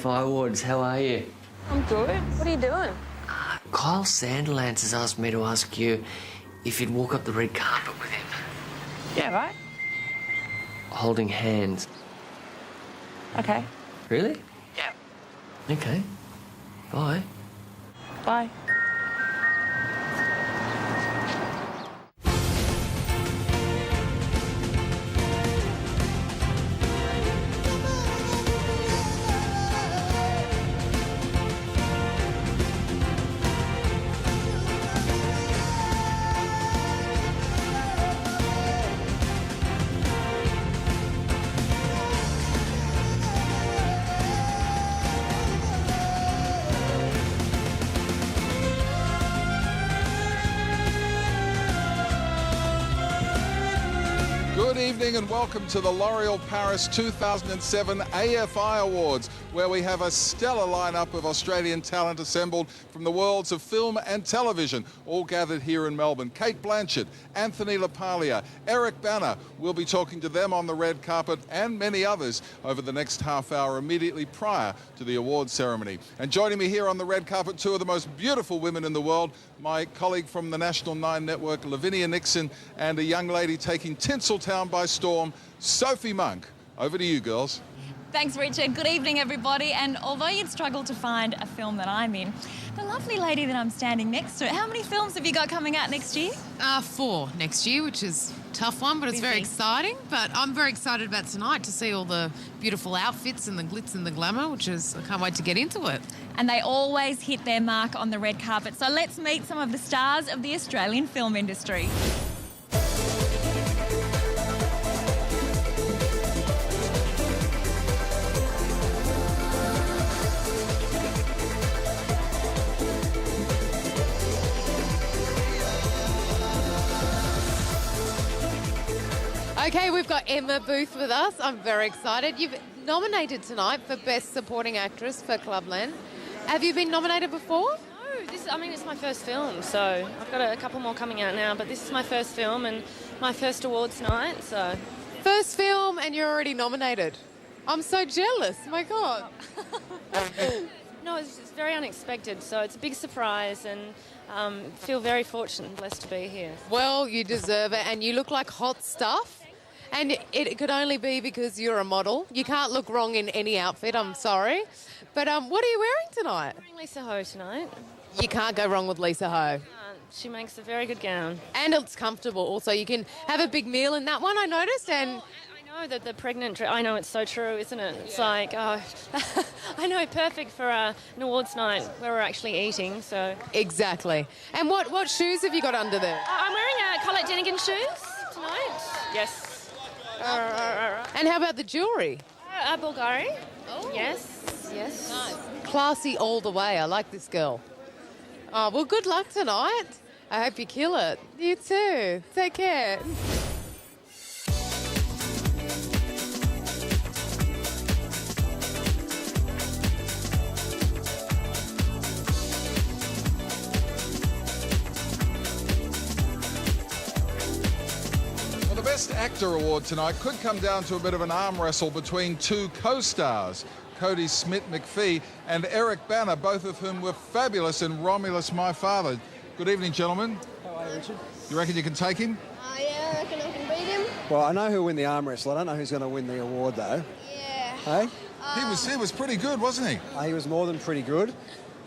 AFI Awards, how are you? I'm good. What are you doing? Kyle Sanderlands has asked me to ask you if you'd walk up the red carpet with him. Yeah, right. Holding hands. Okay. Really? Yeah. Okay. Bye. Bye. Good evening and welcome to the L'Oreal Paris 2007 AFI Awards, where we have a stellar lineup of Australian talent assembled from the worlds of film and television, all gathered here in Melbourne. Kate Blanchett, Anthony LaPaglia, Eric Bana. We'll be talking to them on the red carpet and many others over the next half hour immediately prior to the awards ceremony. And joining me here on the red carpet, two of the most beautiful women in the world, my colleague from the National 9 Network, Lavinia Nixon, and a young lady taking Tinseltown by storm, Sophie Monk. Over to you, girls. Thanks, Richard. Good evening, everybody. And although you'd struggle to find a film that I'm in, the lovely lady that I'm standing next to, how many films have you got coming out next year? 4 next year, which is a tough one, but it's very exciting. But I'm very excited about tonight to see all the beautiful outfits and the glitz and the glamour, I can't wait to get into it. And they always hit their mark on the red carpet. So let's meet some of the stars of the Australian film industry. Okay, we've got Emma Booth with us. I'm very excited. You've nominated tonight for Best Supporting Actress for Clubland. Have you been nominated before? No, it's my first film, so I've got a couple more coming out now, but this is my first film and my first awards night, so... First film and you're already nominated. I'm so jealous, my God. No, it's very unexpected, so it's a big surprise and feel very fortunate and blessed to be here. Well, you deserve it, and you look like hot stuff. And it could only be because you're a model. You can't look wrong in any outfit, I'm sorry. But what are you wearing tonight? I'm wearing Lisa Ho tonight. You can't go wrong with Lisa Ho. She makes a very good gown. And it's comfortable also. You can have a big meal in that one, I noticed. And I know that the pregnant... I know it's so true, isn't it? It's like, oh... I know, perfect for an awards night where we're actually eating, so... Exactly. And what shoes have you got under there? I'm wearing Colette Denigan shoes tonight. Yes. And how about the jewellery? Bulgari. Oh. Yes. Nice. Classy all the way. I like this girl. Oh, well, good luck tonight. I hope you kill it. You too. Take care. The Best Actor Award tonight could come down to a bit of an arm wrestle between two co-stars, Cody Smith-McPhee and Eric Bana, both of whom were fabulous in Romulus, My Father. Good evening, gentlemen. How are you, Richard? You reckon you can take him? Yeah, I reckon I can beat him. Well, I know who'll win the arm wrestle. I don't know who's going to win the award, though. Yeah. Hey? He was pretty good, wasn't he? He was more than pretty good.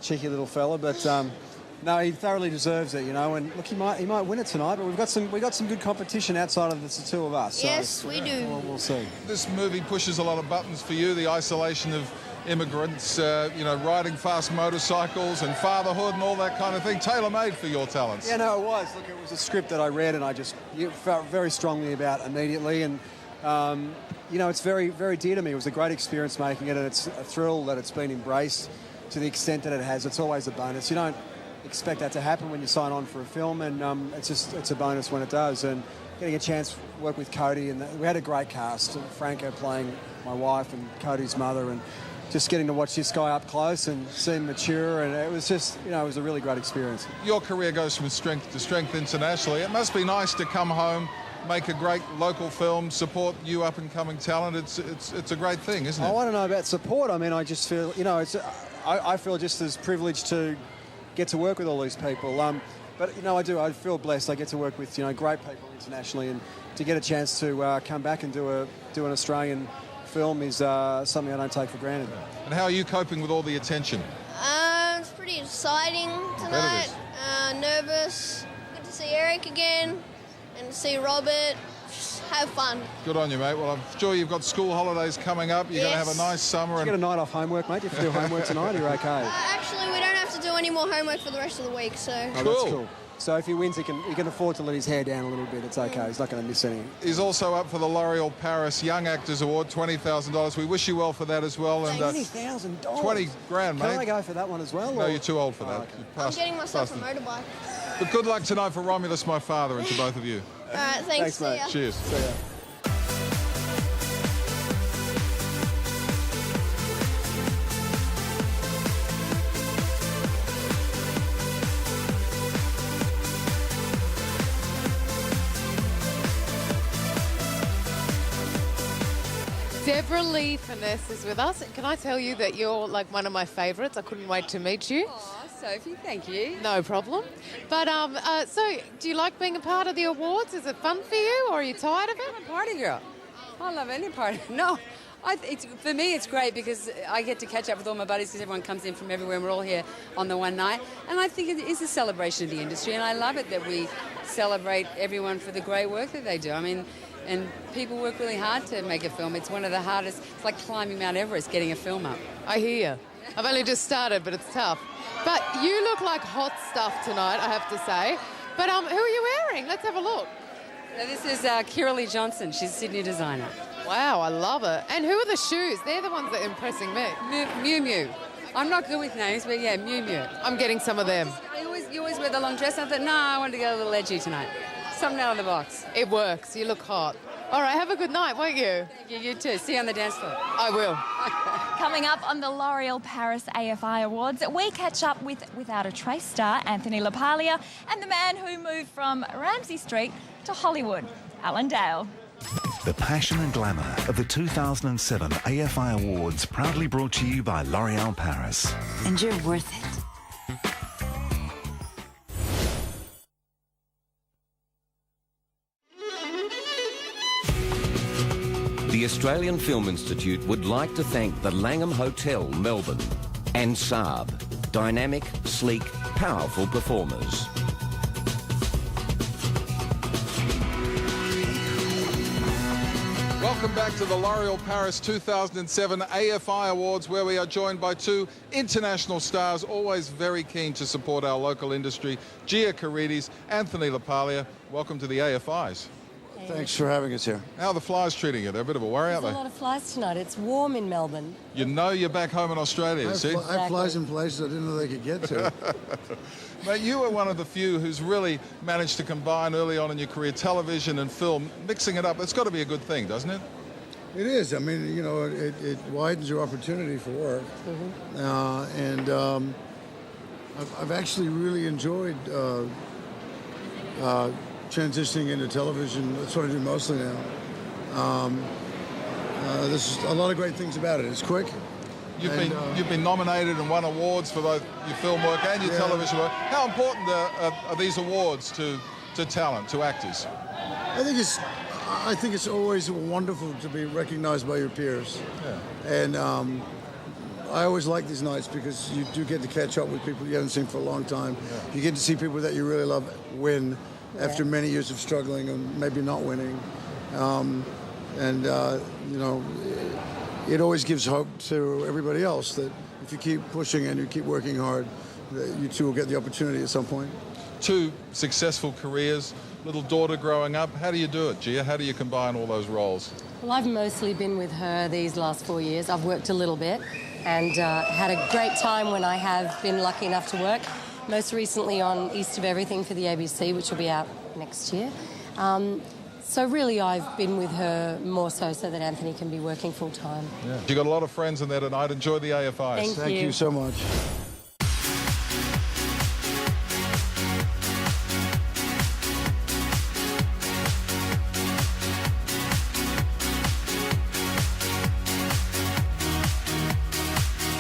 Cheeky little fella, but... No, he thoroughly deserves it, you know. And look, he might win it tonight. But we've got some good competition outside of the two of us. Yes, so, we do. We'll see. This movie pushes a lot of buttons for you. The isolation of immigrants, riding fast motorcycles and fatherhood and all that kind of thing. Tailor-made for your talents. Yeah, no, it was. Look, it was a script that I read and I just felt very strongly about immediately. And it's very, very dear to me. It was a great experience making it, and it's a thrill that it's been embraced to the extent that it has. It's always a bonus. You don't expect that to happen when you sign on for a film, and it's a bonus when it does. And getting a chance to work with Cody, and we had a great cast. Franco playing my wife and Cody's mother, and just getting to watch this guy up close and see him mature, and it was just, it was a really great experience. Your career goes from strength to strength internationally. It must be nice to come home make a great local film, support you up-and-coming talent. It's a great thing, isn't it? I don't know about support. I mean, I just feel, I feel just as privileged to get to work with all these people. But, I feel blessed. I get to work with, great people internationally, and to get a chance to come back and do an Australian film is something I don't take for granted. And how are you coping with all the attention? It's pretty exciting tonight. Nervous. Good to see Eric again and to see Robert. Just have fun. Good on you, mate. Well, I'm sure you've got school holidays coming up. You're going to have a nice summer. Did you get a night off homework, mate? Do you have to do homework tonight, or you're okay? Actually, we don't have to do any more homework for the rest of the week, so... Oh, that's cool. So if he wins, he can afford to let his hair down a little bit. It's okay. He's not going to miss anything. He's also up for the L'Oreal Paris Young Actors Award, $20,000. We wish you well for that as well. And $20,000. 20 grand, mate. Can I go for that one as well? No, you're too old for that. Okay. I'm getting myself a motorbike. But good luck tonight for Romulus, my father, and to both of you. All right, thanks mate. See ya. Cheers. See ya. Deborah Lee Finesse is with us. Can I tell you that you're like one of my favourites? I couldn't wait to meet you. Oh, Sophie, thank you. No problem. But so, do you like being a part of the awards? Is it fun for you, or are you tired of it? I'm a party girl. I love any party. No, for me it's great because I get to catch up with all my buddies because everyone comes in from everywhere and we're all here on the one night. And I think it is a celebration of the industry, and I love it that we celebrate everyone for the great work that they do. I mean, and people work really hard to make a film. It's one of the hardest. It's like climbing Mount Everest, getting a film up. I hear you. I've only just started, but it's tough. But you look like hot stuff tonight, I have to say. But who are you wearing? Let's have a look. Now, this is Kira Lee Johnson. She's a Sydney designer. Wow, I love it. And who are the shoes? They're the ones that are impressing me. Miu Miu. I'm not good with names, but yeah, Miu Miu. I'm getting some of them. You always wear the long dress. I thought, no, I wanted to get a little edgy tonight. Something out of the box. It works. You look hot. All right, have a good night, won't you? Thank you. You too. See you on the dance floor. I will. Coming up on the L'Oreal Paris AFI Awards, we catch up with Without a Trace star Anthony LaPaglia and the man who moved from Ramsay Street to Hollywood, Alan Dale. The passion and glamour of the 2007 AFI Awards, proudly brought to you by L'Oreal Paris. And you're worth it. The Australian Film Institute would like to thank the Langham Hotel, Melbourne, and Saab, dynamic, sleek, powerful performers. Welcome back to the L'Oreal Paris 2007 AFI Awards, where we are joined by two international stars, always very keen to support our local industry. Geoffrey Rush, Anthony LaPaglia. Welcome to the AFIs. Thanks for having us here. How are the flies treating you? They're a bit of a worry, aren't they? There's a lot of flies tonight. It's warm in Melbourne. You know you're back home in Australia, see? I have flies in places I didn't know they could get to. Mate, you were one of the few who's really managed to combine early on in your career television and film, mixing it up. It's got to be a good thing, doesn't it? It is. I mean, you know, it widens your opportunity for work. Mm-hmm. I've actually really enjoyed transitioning into television. That's what I do mostly now. There's a lot of great things about it. It's quick. You've been nominated and won awards for both your film work and your television work. How important are these awards to talent, to actors? I think it's always wonderful to be recognized by your peers. Yeah. And I always like these nights because you do get to catch up with people you haven't seen for a long time. Yeah. You get to see people that you really love win after many years of struggling and maybe not winning. You know, it always gives hope to everybody else that if you keep pushing and you keep working hard, that you too will get the opportunity at some point. Two successful careers, little daughter growing up. How do you do it, Gia? How do you combine all those roles? Well, I've mostly been with her these last 4 years. I've worked a little bit and had a great time when I have been lucky enough to work. Most recently on East of Everything for the ABC, which will be out next year. So really I've been with her more so that Anthony can be working full time. Yeah. You got a lot of friends in there tonight. Enjoy the AFIs. Thank you. Thank you so much.